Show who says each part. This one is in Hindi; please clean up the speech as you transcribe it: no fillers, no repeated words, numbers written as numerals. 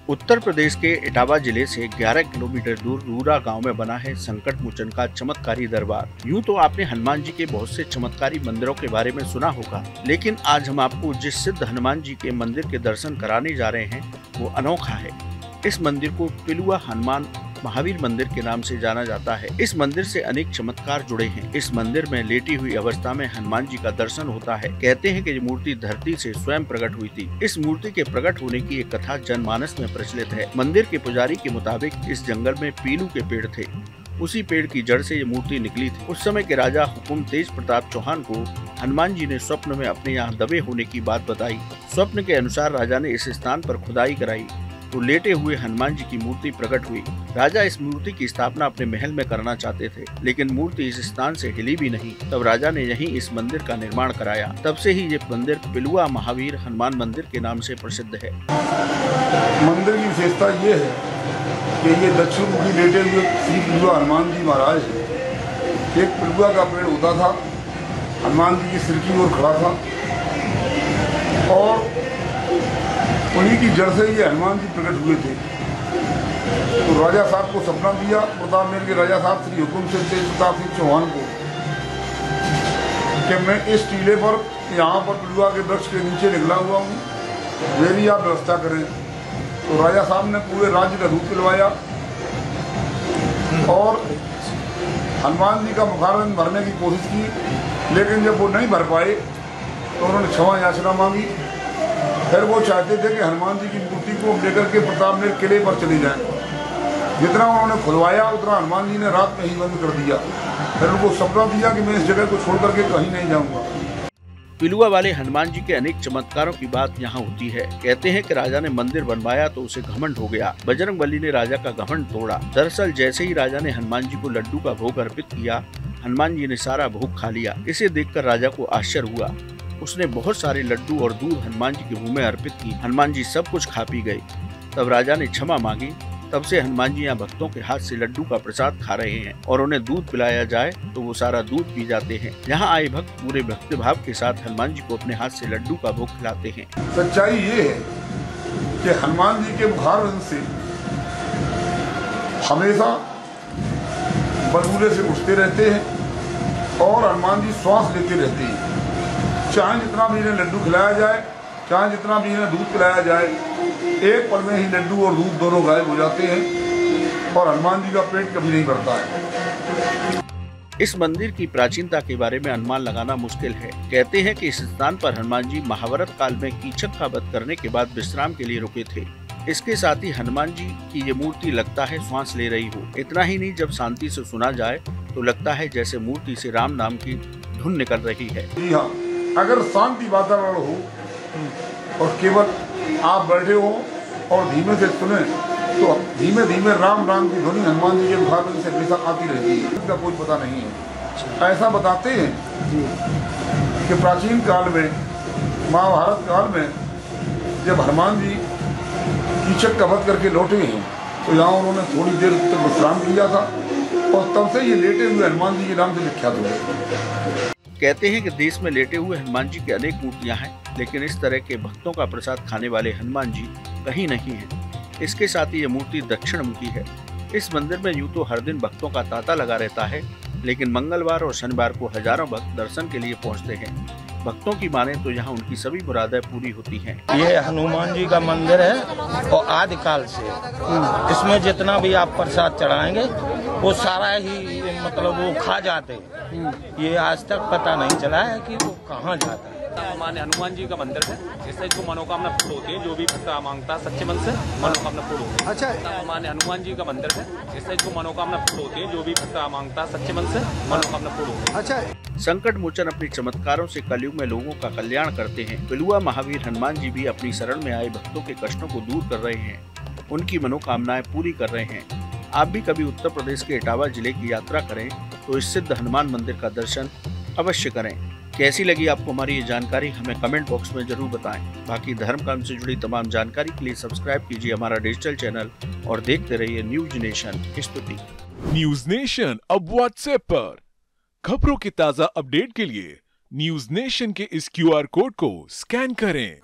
Speaker 1: उत्तर प्रदेश के इटावा जिले से 11 किलोमीटर दूर रूरा गांव में बना है संकट मोचन का चमत्कारी दरबार। यूं तो आपने हनुमान जी के बहुत से चमत्कारी मंदिरों के बारे में सुना होगा, लेकिन आज हम आपको जिस सिद्ध हनुमान जी के मंदिर के दर्शन कराने जा रहे हैं वो अनोखा है। इस मंदिर को पिलुआ हनुमान महावीर मंदिर के नाम से जाना जाता है। इस मंदिर से अनेक चमत्कार जुड़े हैं। इस मंदिर में लेटी हुई अवस्था में हनुमान जी का दर्शन होता है। कहते हैं कि ये मूर्ति धरती से स्वयं प्रकट हुई थी। इस मूर्ति के प्रकट होने की एक कथा जनमानस में प्रचलित है। मंदिर के पुजारी के मुताबिक इस जंगल में पीलू के पेड़ थे, उसी पेड़ की जड़ से ये मूर्ति निकली थी। उस समय के राजा हुकुम तेज प्रताप चौहान को हनुमान जी ने स्वप्न में अपने यहाँ दबे होने की बात बताई। स्वप्न के अनुसार राजा ने इस स्थान पर खुदाई कराई तो लेटे हुए हनुमान जी की मूर्ति प्रकट हुई। राजा इस मूर्ति की स्थापना अपने महल में करना चाहते थे, लेकिन मूर्ति इस स्थान से हिली भी नहीं। तब राजा ने यहीं इस मंदिर का निर्माण कराया। तब से ही ये मंदिर पिलुआ महावीर हनुमान मंदिर के नाम से प्रसिद्ध है।
Speaker 2: मंदिर की विशेषता ये है कि ये दक्षिण मुखी लेटे हुए श्री पिलुआ हनुमान जी महाराज है। एक पिलुआ का पेड़ होता था, हनुमान जी की सिर की ओर खड़ा था और उन्हीं की जड़ से ये हनुमान जी प्रकट हुए थे। तो राजा साहब को सपना दिया, प्रतापनेर के राजा साहब श्री हुकुम सिंह तेज प्रताप सिंह चौहान को, कि मैं इस टीले पर यहाँ पर पिलुआ के वृक्ष के नीचे निकला हुआ हूँ, मेरी आप व्यवस्था करें। तो राजा साहब ने पूरे राज्य का दूध पिलवाया और हनुमान जी का मुखारविंद भरने की कोशिश की, लेकिन जब वो नहीं भर पाए तो उन्होंने क्षमा याचना मांगी। फिर वो चाहते थे कि हनुमान जी की मूर्ति को लेकर के प्रतापनेर किले पर चले जाएं। जितना उन्होंने खुलवाया उतना हनुमान जी ने रात में ही बंद कर दिया। फिर उनको सपना दिया कि मैं इस जगह को छोड़ करके कहीं नहीं जाऊंगा।
Speaker 1: पिलुआ वाले हनुमान जी के अनेक चमत्कारों की बात यहाँ होती है। कहते हैं कि राजा ने मंदिर बनवाया तो उसे घमंड हो गया। बजरंगबली ने राजा का घमंड तोड़ा। दरअसल जैसे ही राजा ने हनुमान जी को लड्डू का भोग अर्पित किया, हनुमान जी ने सारा भोग खा लिया। इसे देखकर राजा को आश्चर्य हुआ। उसने बहुत सारे लड्डू और दूध हनुमान जी के मुंह में अर्पित की। हनुमान जी सब कुछ खा पी गए। तब राजा ने क्षमा मांगी। तब से हनुमान जी यहाँ भक्तों के हाथ से लड्डू का प्रसाद खा रहे हैं और उन्हें दूध पिलाया जाए तो वो सारा दूध पी जाते हैं। यहाँ आए भक्त पूरे भक्ति भाव के साथ हनुमान जी को अपने हाथ से लड्डू का भोग खिलाते हैं।
Speaker 2: सच्चाई ये है कि हनुमान जी के मुखारविंद से हमेशा बलबूले से उठते रहते हैं और हनुमान जी श्वास लेते रहते हैं। चाहे जितना भी इन्हें लड्डू खिलाया जाए, चाहे जितना भी इन्हें दूध पिलाया जाए, एक पल में ही लड्डू और दूध दोनों गायब हो जाते हैं और हनुमान जी का पेट कभी नहीं भरता है।
Speaker 1: इस मंदिर की प्राचीनता के बारे में अनुमान लगाना मुश्किल है। कहते हैं कि इस स्थान पर हनुमान जी महाभारत काल में कीचक का वध करने के बाद विश्राम के लिए रुके थे। इसके साथ ही हनुमान जी की ये मूर्ति लगता है श्वास ले रही हो। इतना ही नहीं, जब शांति से सुना जाए तो लगता है जैसे मूर्ति से राम नाम की धुन निकल रही है।
Speaker 2: जी हाँ, अगर शांति वातावरण हो और केवल आप बैठे हो और धीमे से सुने तो धीमे धीमे राम राम की ध्वनि हनुमान जी के मुखारविंद से हमेशा आती रहती है। इसका कोई पता नहीं है। ऐसा बताते हैं कि प्राचीन काल में, महाभारत काल में, जब हनुमान जी कीचक का वध करके लौटे हैं तो यहाँ उन्होंने थोड़ी देर तक विश्राम किया था और तब से ये लेटे हुए हनुमान जी के नाम से विख्यात हुए।
Speaker 1: कहते हैं कि देश में लेटे हुए हनुमान जी की अनेक मूर्तियां हैं, लेकिन इस तरह के भक्तों का प्रसाद खाने वाले हनुमान जी कहीं नहीं हैं। इसके साथ ही ये मूर्ति दक्षिण मुखी है। इस मंदिर में यूं तो हर दिन भक्तों का तांता लगा रहता है, लेकिन मंगलवार और शनिवार को हजारों भक्त दर्शन के लिए पहुंचते हैं। भक्तों की माने तो यहाँ उनकी सभी मुरादें पूरी होती हैं।
Speaker 3: ये हनुमान जी का मंदिर है और आदिकाल से इसमें जितना भी आप प्रसाद चढ़ाएंगे वो सारा ही मतलब वो खा जाते हैं। ये आज तक पता नहीं चला है कि वो कहाँ जाता है।
Speaker 4: माने हनुमान जी का मंदिर है, जिससे जो मनोकामना पूर्ण होती है, जो भी भक्त मांगता है सच्चे मन से मनोकामना पूर्ण होती है। अच्छा, माने हनुमान जी का मंदिर है, जिससे जो मनोकामना पूर्ण होती है, जो भी भक्त मांगता है सच्चे मन से मनोकामना पूर्ण होती है। अच्छा,
Speaker 1: संकट मोचन अपने चमत्कारों से कलयुग में लोगों का कल्याण करते हैं। पिलुआ महावीर हनुमान जी भी अपनी शरण में आए भक्तों के कष्टों को दूर कर रहे हैं, उनकी मनोकामनाएं पूरी कर रहे हैं। आप भी कभी उत्तर प्रदेश के इटावा जिले की यात्रा करें तो इस सिद्ध हनुमान मंदिर का दर्शन अवश्य करें। कैसी लगी आपको हमारी ये जानकारी, हमें कमेंट बॉक्स में जरूर बताएं। बाकी धर्म कर्म से जुड़ी तमाम जानकारी के लिए सब्सक्राइब कीजिए हमारा डिजिटल चैनल और देखते रहिए न्यूज नेशन स्तुति।
Speaker 5: न्यूज नेशन अब व्हाट्सएप पर खबरों के ताजा अपडेट के लिए न्यूज नेशन के इस QR कोड को स्कैन करें।